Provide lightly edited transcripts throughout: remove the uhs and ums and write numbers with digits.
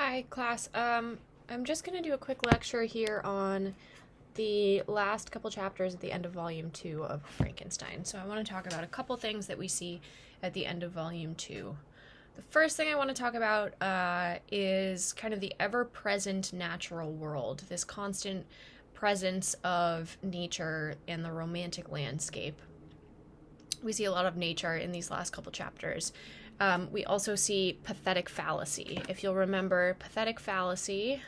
Hi, class. I'm just going to do a quick lecture here on the last couple chapters at the end of Volume 2 of Frankenstein. So I want to talk about a couple things that we see at the end of Volume 2. The first thing I want to talk about is kind of the ever-present natural world, this constant presence of nature in the romantic landscape. We see a lot of nature in these last couple chapters. We also see pathetic fallacy. If you'll remember, pathetic fallacy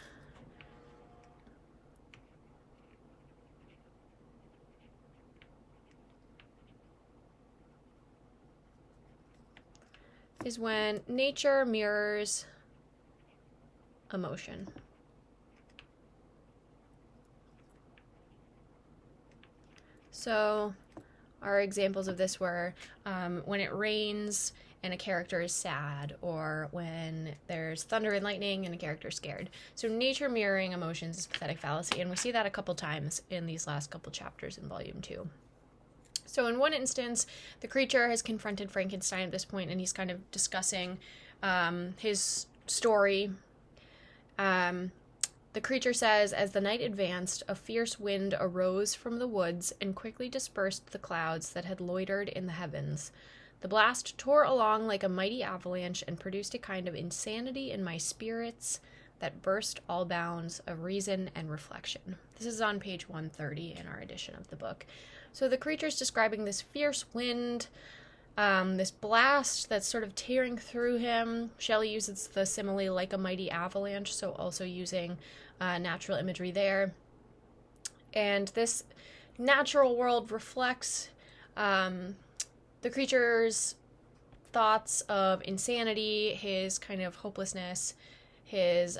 is when nature mirrors emotion. So our examples of this were when it rains and a character is sad, or when there's thunder and lightning and a character is scared. So nature mirroring emotions is pathetic fallacy, and we see that a couple times in these last couple chapters in Volume 2. So in one instance, the creature has confronted Frankenstein at this point, and he's kind of discussing his story. The creature says, as the night advanced, a fierce wind arose from the woods and quickly dispersed the clouds that had loitered in the heavens. The blast tore along like a mighty avalanche and produced a kind of insanity in my spirits that burst all bounds of reason and reflection. This is on page 130 in our edition of the book. So the creature's describing this fierce wind, this blast that's sort of tearing through him. Shelley uses the simile like a mighty avalanche, so also using natural imagery there. And this natural world reflects the creature's thoughts of insanity, his kind of hopelessness, his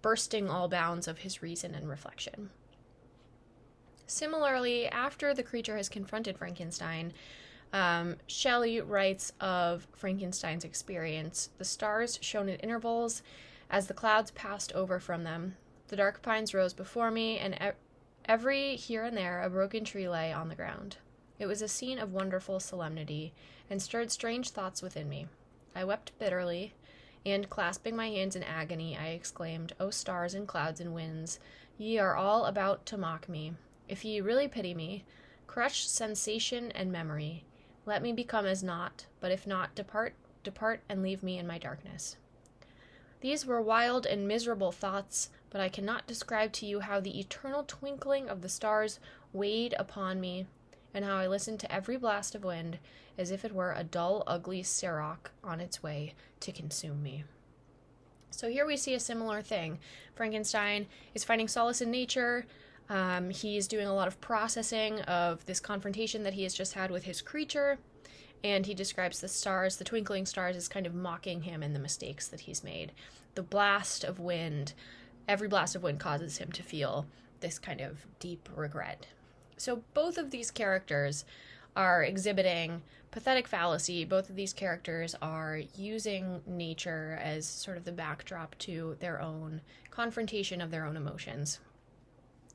bursting all bounds of his reason and reflection. Similarly, after the creature has confronted Frankenstein, Shelley writes of Frankenstein's experience. The stars shone at intervals as the clouds passed over from them. The dark pines rose before me, and every here and there a broken tree lay on the ground. It was a scene of wonderful solemnity, and stirred strange thoughts within me. I wept bitterly, and, clasping my hands in agony, I exclaimed, O stars and clouds and winds, ye are all about to mock me. If ye really pity me, crush sensation and memory. Let me become as naught, but if not, depart and leave me in my darkness. These were wild and miserable thoughts, but I cannot describe to you how the eternal twinkling of the stars weighed upon me, and how I listened to every blast of wind as if it were a dull, ugly siroc on its way to consume me. So here we see a similar thing. Frankenstein is finding solace in nature. He's doing a lot of processing of this confrontation that he has just had with his creature, and he describes the stars, the twinkling stars, as kind of mocking him and the mistakes that he's made. The blast of wind, every blast of wind causes him to feel this kind of deep regret. So both of these characters are exhibiting pathetic fallacy. Both of these characters are using nature as sort of the backdrop to their own confrontation of their own emotions.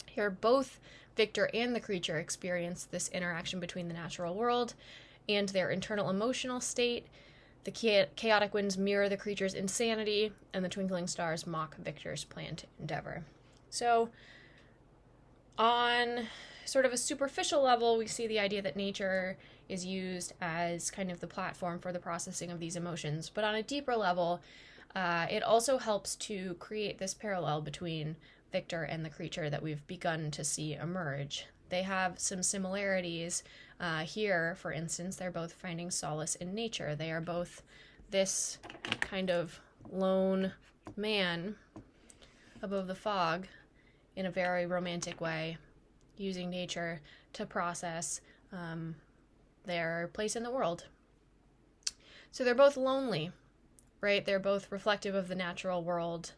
Here, both Victor and the creature experience this interaction between the natural world and their internal emotional state. The chaotic winds mirror the creature's insanity, and the twinkling stars mock Victor's planned endeavor. So, on sort of a superficial level, we see the idea that nature is used as kind of the platform for the processing of these emotions. But on a deeper level, it also helps to create this parallel between Victor and the creature that we've begun to see emerge. They have some similarities. Here, for instance, they're both finding solace in nature. They are both this kind of lone man above the fog in a very romantic way, using nature to process their place in the world. So they're both lonely, right? They're both reflective of the natural world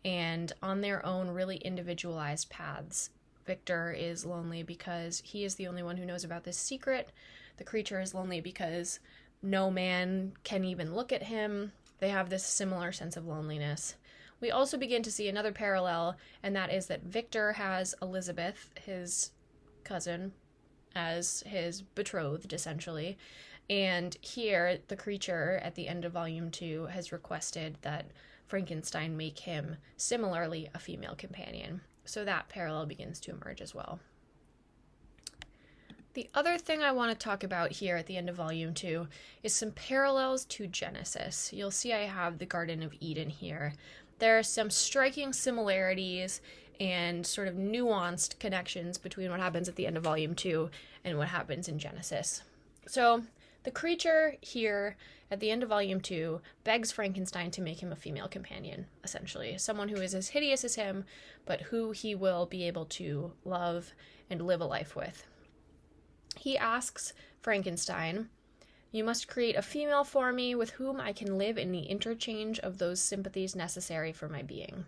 and on their own really individualized paths. Victor is lonely because he is the only one who knows about this secret. The creature is lonely because no man can even look at him. They have this similar sense of loneliness. We also begin to see another parallel, and that is that Victor has Elizabeth, his cousin, as his betrothed, essentially, And here, the creature at the end of volume 2 has requested that Frankenstein make him similarly a female companion. So that parallel begins to emerge as well. The other thing I want to talk about here at the end of volume 2 is some parallels to Genesis. You'll see I have the Garden of Eden here. There are some striking similarities and sort of nuanced connections between what happens at the end of volume 2 and what happens in Genesis. So the creature here at the end of volume 2 begs Frankenstein to make him a female companion, essentially. Someone who is as hideous as him, but who he will be able to love and live a life with. He asks Frankenstein, "You must create a female for me with whom I can live in the interchange of those sympathies necessary for my being.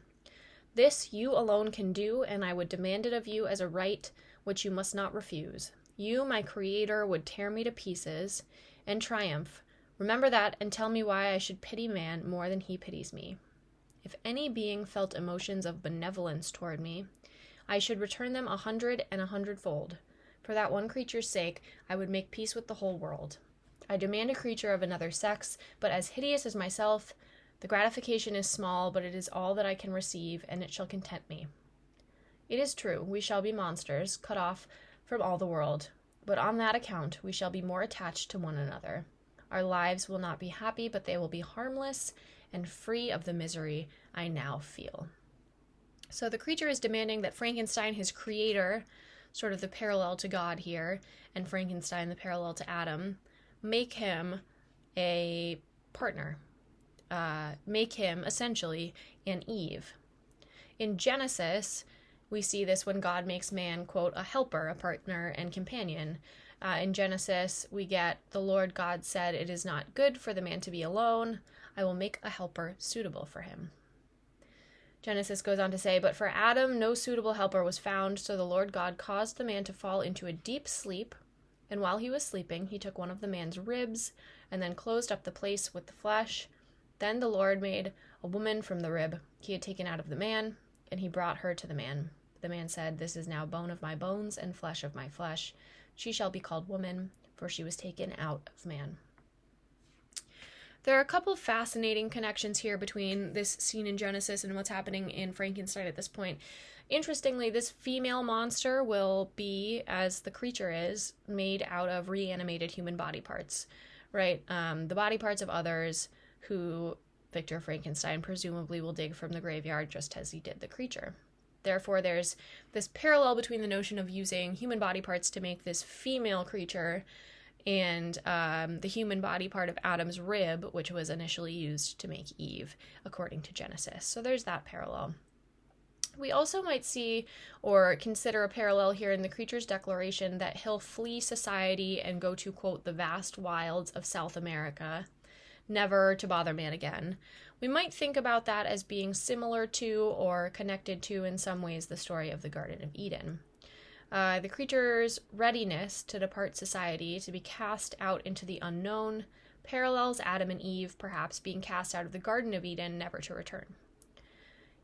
This you alone can do, and I would demand it of you as a right which you must not refuse. You, my creator, would tear me to pieces and triumph. Remember that, and tell me why I should pity man more than he pities me. If any being felt emotions of benevolence toward me, I should return them 100 and 100-fold. For that one creature's sake, I would make peace with the whole world. I demand a creature of another sex, but as hideous as myself. The gratification is small, but it is all that I can receive, and it shall content me. It is true, we shall be monsters, cut off from all the world, but on that account we shall be more attached to one another. Our lives will not be happy, but they will be harmless and free of the misery I now feel." So the creature is demanding that Frankenstein, his creator, sort of the parallel to God here, and Frankenstein, the parallel to Adam, make him a partner. Make him, essentially, an Eve. In Genesis, we see this when God makes man, quote, a helper, a partner, and companion. In Genesis, we get, "The Lord God said, it is not good for the man to be alone. I will make a helper suitable for him." Genesis goes on to say, "But for Adam no suitable helper was found, so the Lord God caused the man to fall into a deep sleep, and while he was sleeping, he took one of the man's ribs, and then closed up the place with the flesh. Then the Lord made a woman from the rib he had taken out of the man, and he brought her to the man. The man said, 'This is now bone of my bones and flesh of my flesh. She shall be called woman, for she was taken out of man.'" There are a couple fascinating connections here between this scene in Genesis and what's happening in Frankenstein at this point. Interestingly, this female monster will be, as the creature is, made out of reanimated human body parts, right? The body parts of others who Victor Frankenstein presumably will dig from the graveyard, just as he did the creature. Therefore, there's this parallel between the notion of using human body parts to make this female creature and the human body part of Adam's rib, which was initially used to make Eve, according to Genesis. So there's that parallel. We also might see or consider a parallel here in the creature's declaration that he'll flee society and go to, quote, "the vast wilds of South America, never to bother man again." We might think about that as being similar to or connected to, in some ways, the story of the Garden of Eden. The creature's readiness to depart society, to be cast out into the unknown, parallels Adam and Eve perhaps being cast out of the Garden of Eden, never to return.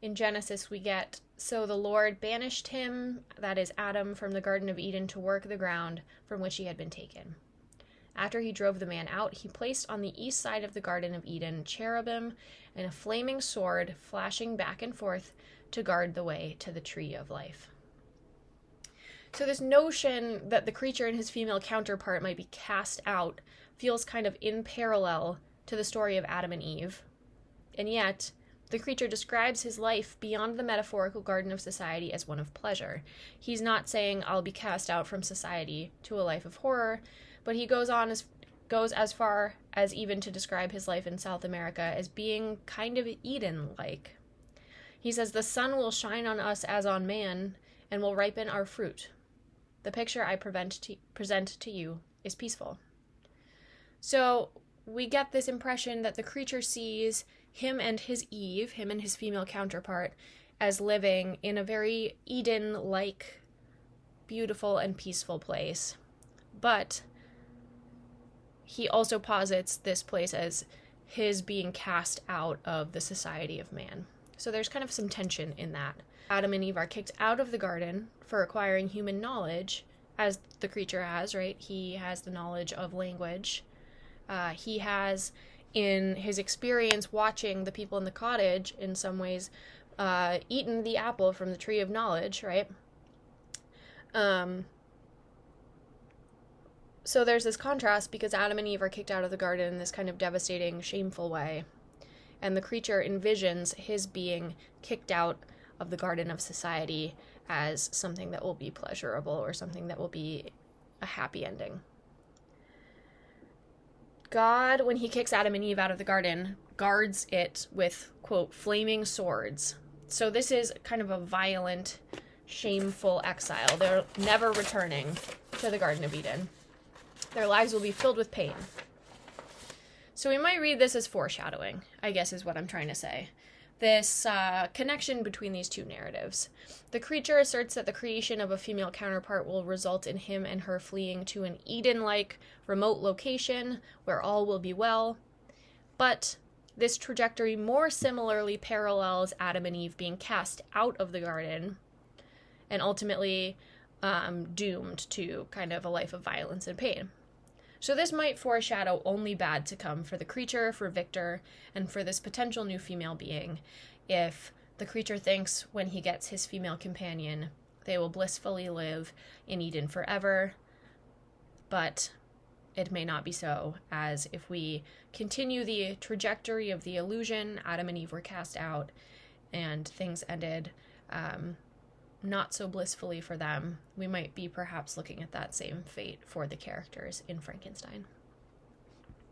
In Genesis, we get, "So the Lord banished him," that is Adam, "from the Garden of Eden to work the ground from which he had been taken. After he drove the man out, he placed on the east side of the Garden of Eden cherubim and a flaming sword flashing back and forth to guard the way to the tree of life." So this notion that the creature and his female counterpart might be cast out feels kind of in parallel to the story of Adam and Eve. And yet, the creature describes his life beyond the metaphorical garden of society as one of pleasure. He's not saying, "I'll be cast out from society to a life of horror," but he goes as far as even to describe his life in South America as being kind of Eden-like. He says, "The sun will shine on us as on man, and will ripen our fruit. The picture I present to you is peaceful." So we get this impression that the creature sees him and his Eve, him and his female counterpart, as living in a very Eden-like, beautiful and peaceful place. But he also posits this place as his being cast out of the society of man. So there's kind of some tension in that. Adam and Eve are kicked out of the garden for acquiring human knowledge, as the creature has, right? He has the knowledge of language, He has, in his experience watching the people in the cottage, in some ways, eaten the apple from the tree of knowledge, right? So there's this contrast because Adam and Eve are kicked out of the garden in this kind of devastating, shameful way. And the creature envisions his being kicked out of the garden of society as something that will be pleasurable or something that will be a happy ending. God, when he kicks Adam and Eve out of the garden, guards it with, quote, flaming swords. So this is kind of a violent, shameful exile. They're never returning to the Garden of Eden. Their lives will be filled with pain. So we might read this as foreshadowing, I guess is what I'm trying to say. This connection between these two narratives. The creature asserts that the creation of a female counterpart will result in him and her fleeing to an Eden-like remote location where all will be well. But this trajectory more similarly parallels Adam and Eve being cast out of the garden and ultimately doomed to kind of a life of violence and pain. So this might foreshadow only bad to come for the creature, for Victor, and for this potential new female being, if the creature thinks when he gets his female companion, they will blissfully live in Eden forever. But it may not be so, as if we continue the trajectory of the illusion, Adam and Eve were cast out, and things ended not so blissfully for them, we might be perhaps looking at that same fate for the characters in Frankenstein.